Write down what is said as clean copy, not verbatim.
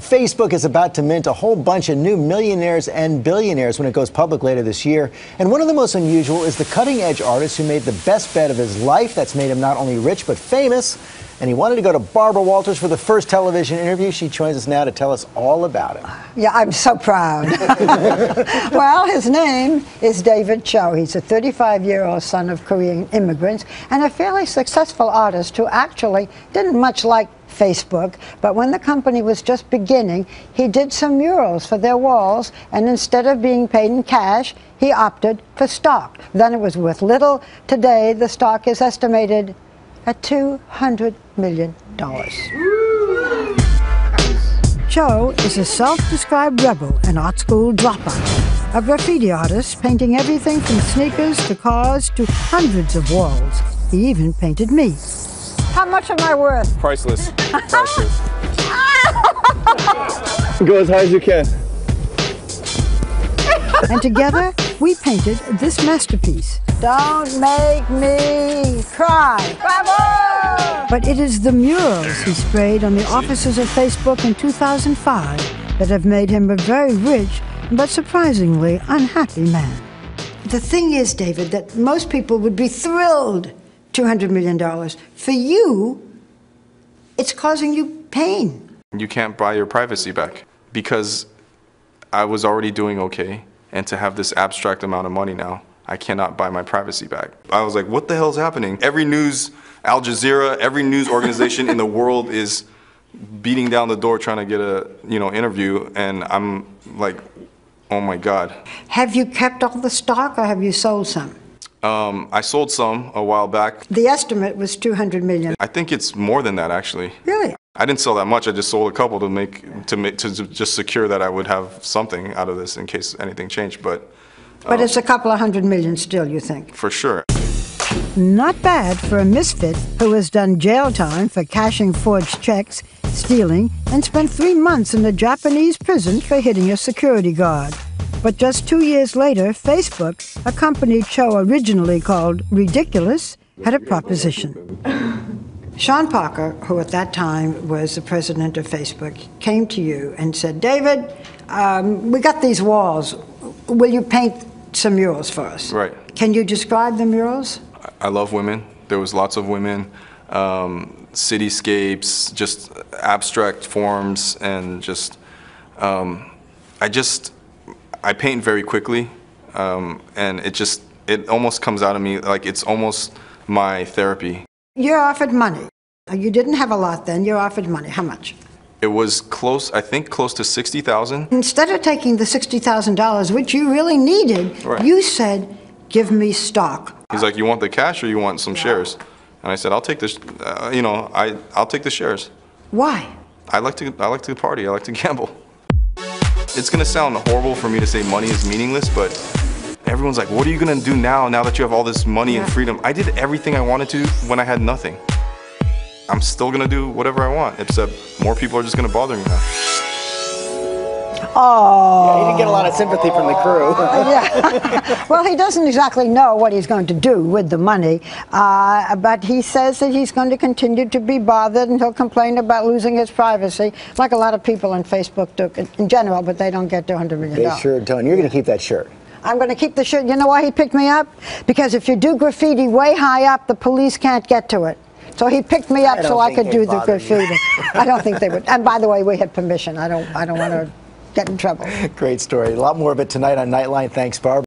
Facebook is about to mint a whole bunch of new millionaires and billionaires when it goes public later this year. And one of the most unusual is the cutting-edge artist who made the best bet of his life. That's made him not only rich, but famous. And he wanted to go to Barbara Walters for the first television interview. She joins us now to tell us all about it. Yeah, I'm so proud. Well, his name is David Cho. He's a 35-year-old son of Korean immigrants and a fairly successful artist who actually didn't much like Facebook, but when the company was just beginning, he did some murals for their walls, and instead of being paid in cash, he opted for stock. Then it was worth little. Today, the stock is estimated at $200 million. Cho is a self-described rebel and art school dropout, a graffiti artist painting everything from sneakers to cars to hundreds of walls. He even painted me. How much am I worth? Priceless. Priceless. Go as high as you can. And together, we painted this masterpiece. Don't make me cry. Bravo! But it is the murals he sprayed on the offices of Facebook in 2005 that have made him a very rich but surprisingly unhappy man. The thing is, David, that most people would be thrilled. $200 million. For you, it's causing you pain. You can't buy your privacy back because I was already doing okay, and to have this abstract amount of money now, I cannot buy my privacy back. I was like, what the hell's happening? Every news, Al Jazeera, every news organization in the world is beating down the door trying to get a interview, and I'm like, oh my God. Have you kept all the stock or have you sold some? I sold some a while back. The estimate was $200 million. I think it's more than that, actually. Really? I didn't sell that much. I just sold a couple to just secure that I would have something out of this in case anything changed. But it's a couple of $100 million still, you think? For sure. Not bad for a misfit who has done jail time for cashing forged checks, stealing, and spent 3 months in a Japanese prison for hitting a security guard. But just 2 years later, Facebook, a company Cho originally called Ridiculous, had a proposition. Sean Parker, who at that time was the president of Facebook, came to you and said, David, we got these walls. Will you paint some murals for us? Right. Can you describe the murals? I love women. There was lots of women, cityscapes, just abstract forms, and just, I paint very quickly, and it almost comes out of me like it's almost my therapy. You're offered money. You didn't have a lot then. You're offered money. How much? It was close, I think close to $60,000. Instead of taking the $60,000, which you really needed, right, you said, give me stock. He's like, you want the cash or you want some shares? And I said, I'll take this, I'll take the shares. Why? I like to party. I like to gamble. It's gonna sound horrible for me to say money is meaningless, but everyone's like, what are you gonna do now that you have all this money and freedom? I did everything I wanted to when I had nothing. I'm still gonna do whatever I want, except more people are just gonna bother me now. Oh. Yeah, he didn't get a lot of sympathy from the crew. Yeah. Well, he doesn't exactly know what he's going to do with the money, but he says that he's going to continue to be bothered, and he'll complain about losing his privacy, like a lot of people on Facebook do in general, but they don't get $200 million. They sure don't. You're going to keep that shirt. I'm going to keep the shirt. You know why he picked me up? Because if you do graffiti way high up, the police can't get to it. So he picked me up so I could do the graffiti. I don't think they would. And by the way, we had permission. I don't want to get in trouble. Great story. A lot more of it tonight on Nightline. Thanks, Barb.